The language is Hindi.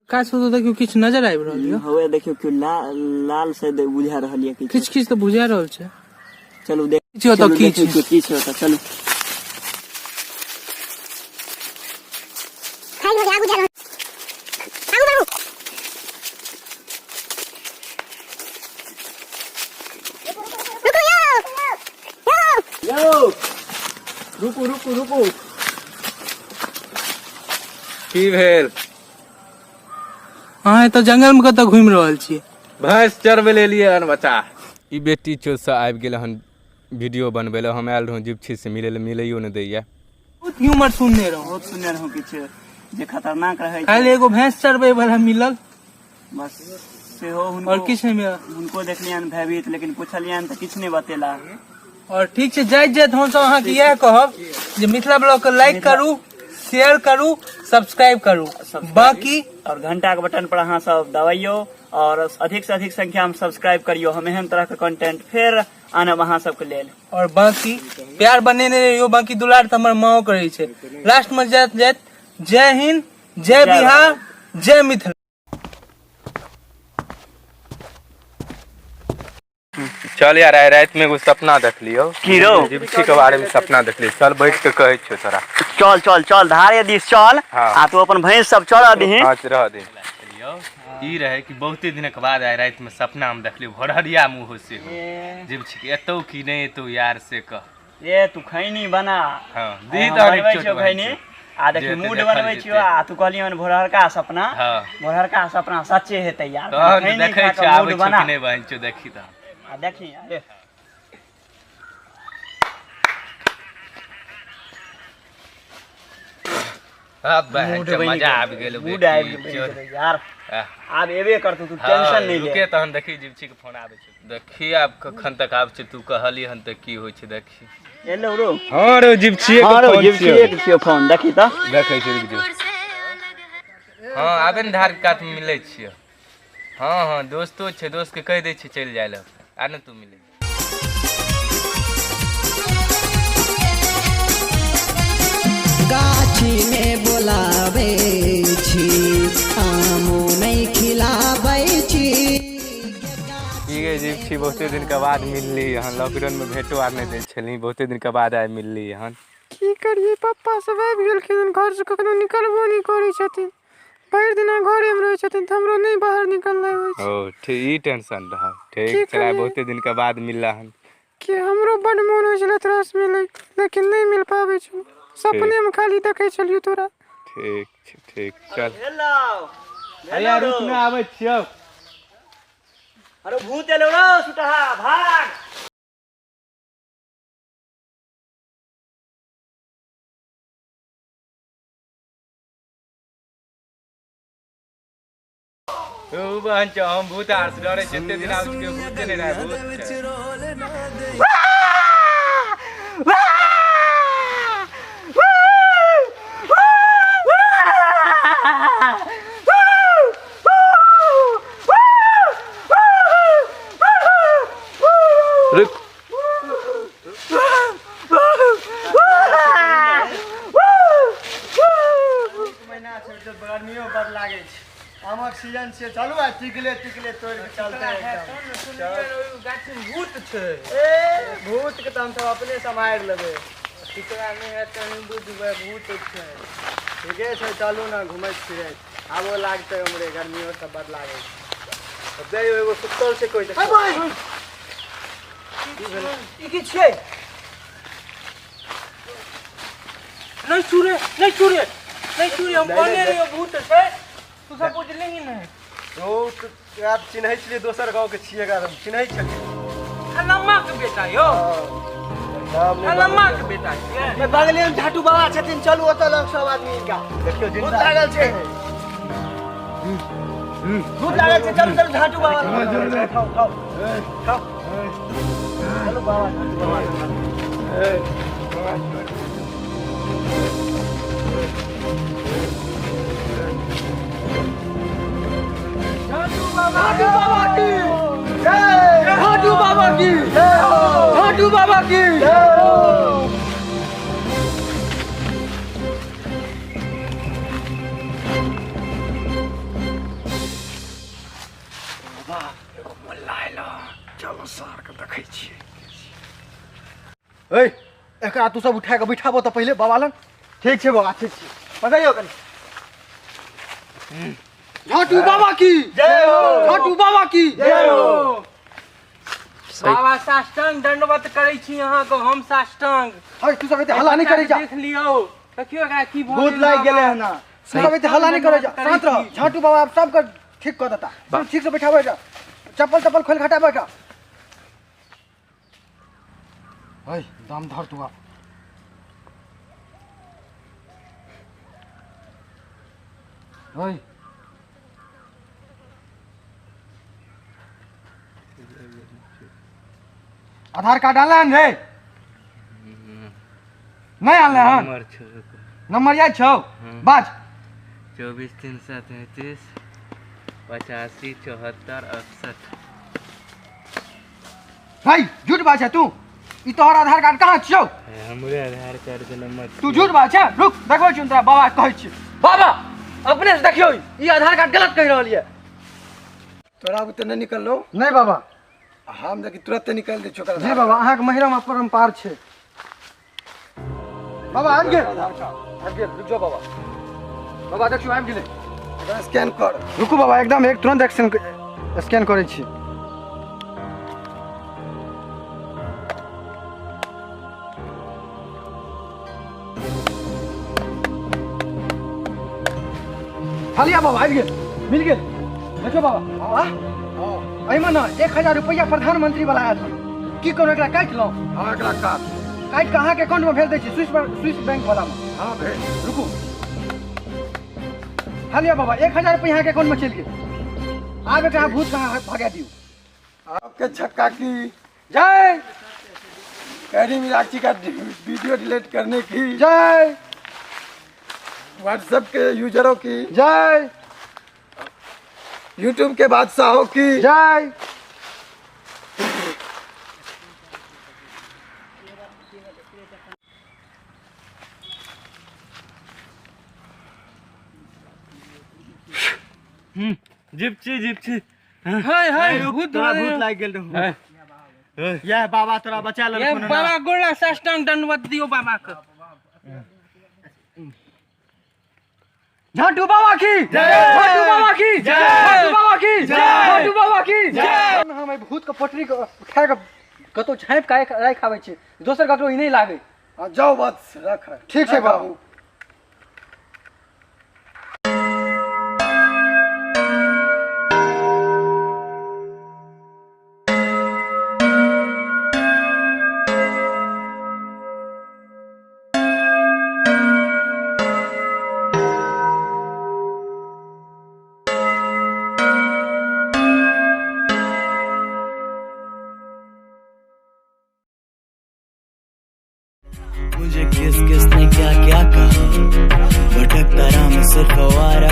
का तो देखियो किछ नजर आबि रहल य। होए देखियो कि लाल से बुझा रहल य किछ। किछ तो बुझा रहल छै। चलू देखियो तो की छै। की छै ओतऽ चलू। रुकू रुकू रुकू। की भेल? हाँ तो जंगल में कतऽ घूम रहल छी? भैंस चरबै ले एलियै हन बच्चा। ई बेटी चोद से आबि गेल हन वीडियो बनबै ले। हम आयल रहूँ जिप्सी से मिलैयो नहि दैया। बहुत ह्यूमर सुनने रहूँ। बहुत सुनने रहूँ किछ जे खतरनाक रहै छै। खाली एगो भैंस चरबै वाला मिलल बस सेहो हुनको। और किछ नहीं मिलल। हुनको देखलियन भयभीत लेकिन पूछलियन तऽ किछ नहीं बतेला। और ठीक छै जाइत जाइत हम सब अहाँ के इएह कहब जे मिथिला ब्लॉग के लाइक करू, शेयर करू, सब्सक्राइब करू, बाकी और घंटा के बटन पर अहाँ सब दबाइयो और अधिक से अधिक संख्या में सब्सक्राइब करियो। हम एहन तरह के कंटेंट फिर आनब अहाँ सबके लेल। और बाकी प्यार बनेने रहियो, बाकी दुलार त हमर माओ करे छै। लास्ट में जाइत जाइत जय हिंद, जय बिहार, जय मिथिला। चल यार रात में एगो सपना देख लियो। की रो? जिप्सी के बारे में सपना देख लियो। चल बैठ के कहै छियो तोरा। चल चल चल धारे दिस चल। आ तू अपन भैंस सब चढ़ा दही। हां रह दे। ई रहे कि बहुते दिन के बाद आय रात में सपना में देखलियो भोरहरिया मुंह से जिप्सी के एतौ की नहीं एतौ यार से कह। ए तू खैनी बना। हां दी त छौ खैनी। आ देखि मूड बनबै छियो आ तू कहलियन भोरहरका सपना। हां भोरहरका सपना सच्चे हेतै यार। तो देखै छी आबै छी कि नहीं बहन छौ देखी त। आ देखी अरे अब बहन मजा आबि गेल। मूड आबि गेल यार। आब एबे करतू तू टेंशन नहीं ले। रुके तहन देखी जिप्सी के फोन आबै छै। देखी आब कखन तक आबै छै तू कहली हन त की होय छै देखी। एलो रो। हां रो जिप्सी के फोन छै। जिप्सी के फोन देखी त। देखै छै रुक जो। हां आबे न धार कात में मिलै छियै। हां हां दोस्तो छै, दोस्त के कह दै छै चल जाय ले। आ न तू मिले। गाछी में बोलावे छी, आमो नहीं खिलावे छी। की गे जिप्सी बहुते दिन के बाद मिलली हन। लॉकडाउन में भेटो आर नहीं दै छली। बहुते दिन के बाद आइ मिलली हन। की करिए पप्पा सब आबि गेलखिन घर से कखनो निकलबो नहीं करै छथिन। भरि दिन घरे में रहै छथिन त हमरो नहीं बाहर निकलनाय होय छै। ओ ठीक ई टेंशन रहा। ठीक चला बहुते दिन के बाद मिलला हन। कि हमरो बड मोन होय छले तोरा से मिले लेकिन नहीं मिल पाबै छै। सपने में खाली देखै छलियो तोरा। ठीक छै ठीक चल। हेलो अरे रुक ना आबै छियौ। अरे भूत एलो रो सुटहा भाग। ओ बहन छ हम भूत आर से डरे जते दिन आबै के भूत नहीं रहे भूत छै। रुक महीना छै त गर्मियो बड लागे छै। आमक सीजन छै। चलू आ टिकले टिकले तोड़ के चलते एकदम। गाछी में भूत छै। ए भूत के त हम सब अपने संभाल लेबै। टिकरा नहीं है त नहीं बुझबै भूत छै। ठीके छै चलू ना घुमैत फिरैत। आबो लागतै हमरे गर्मियो सब बड लागे छै। अब जाइयो एगो सुतल छै कोई देख। ई की छै? नहीं चूरे नहीं चूरे नहीं चूरे हम कहने रहियो भूत छै। तू सब बुझले ही नहीं। तो आप चिन्है छलिए दोसर गांव के छिए गा चिन्है छलिए। अनम्मा के बेटा यो। अनम्मा के बेटा छियै। ए बगले में झाटू बाबा छथिन चलू ओतऽ लग सब आदमी का। देखियो जिंदा भूत लागल छै। भूत लागल छै चलू चलू झाटू बाबा लग खाओ खाओ खाओ। चलो बाबा झाटू बाबा। झाटू बाबा की जय। झाटू बाबा की जय हो। झाटू बाबा की जय हो। देखै छी। ए एकरा तू सब उठा के बैठाबो तो पहले बाबा लग। ठीक छै बाबा, ठीक छै, पकड़ियो कनी। झाटू बाबा की जय हो, झाटू बाबा की जय हो। बाबा साष्टांग दंडवत करै छी अहाँ को, हम साष्टांग। हई तू सब एते हल्ला नहीं करे जा, देख लियो देखियो एकरा की भऽ भूत लाग गेले है ना। तू सब एते हल्ला नहीं करे जा, शांत रह। झाटू बाबा आप सब कर ठीक कर देता। तू ठीक से बैठाबे जा, चप्पल चप्पल खोल खटा बैठा। हई दम धर तू आप। हई आधार कार्ड आनलन रे? नहीं आनलन? नंबर याद छौ? बाज। 24 333 85 74 68। भाई झूठ बात है तू। ई तोहर आधार कार्ड कहाँ छौ? हमरे आधार कार्ड के नंबर। तू झूठ बात है। रुक देखबै छी तोरा बाबा कहै छी। बाबा अपने से देखियो ई आधार कार्ड गलत कहि रहल ये। तोरा बुते नहीं निकललो? नहीं बाबा। हम देखी तुरंत निकल दे छोकरा। जी बाबा अहाँ के महिरा में परम्पार छे। बाबा आबि गेल, आबि गेल। रुक जाओ बाबा। बाबा देखियो आबि गेलै। एकरा स्कैन कर। रुकू बाबा, एकदम एक तुरंत एक्शन स्कैन करै छी। हालिया बाबा आबि गेल, मिल गेल। देखियो बाबा। हां एहिमे ना 1000 रुपया प्रधानमंत्री वाला आयल हन। की करू एकरा काटि लौ? हां एकरा काट। काटि के अहाँ के अकाउंट में भेज दै छी, स्विस बैंक वाला में। हां भेज। रुकू हालिया बाबा 1000 रुपया यहाँ के अकाउंट में चल गेल। आब एकरा भूत कहाँ भगा दियो। आपके छक्का की जय, कैरी मीनाक्षी का वीडियो डिलीट करने की जय, व्हाट्सएप के यूजरों की जय, यूट्यूब के बादशाहों की जय। जिप्ची हाय हाय भूत तोरा भूत लाग गेल रहू। यह बाबा तोरा बचा ये लेलखुन ना। बाबा गोला साष्टांग दंडवत दियो बाबा के। झाटू बाबा की जय, झाटू बाबा की जय, झाटू बाबा की जय, झाटू बाबा की जय। हम भूत के पटरी के उठा के कतो झाँप के राख आबै छी, दोसर ककरो ई नहीं लागे। जाओ बस रख। ठीक है बाबू। मुझे किस किस ने क्या क्या कहा, भटकता रहा मैं सिर्फ आवारा।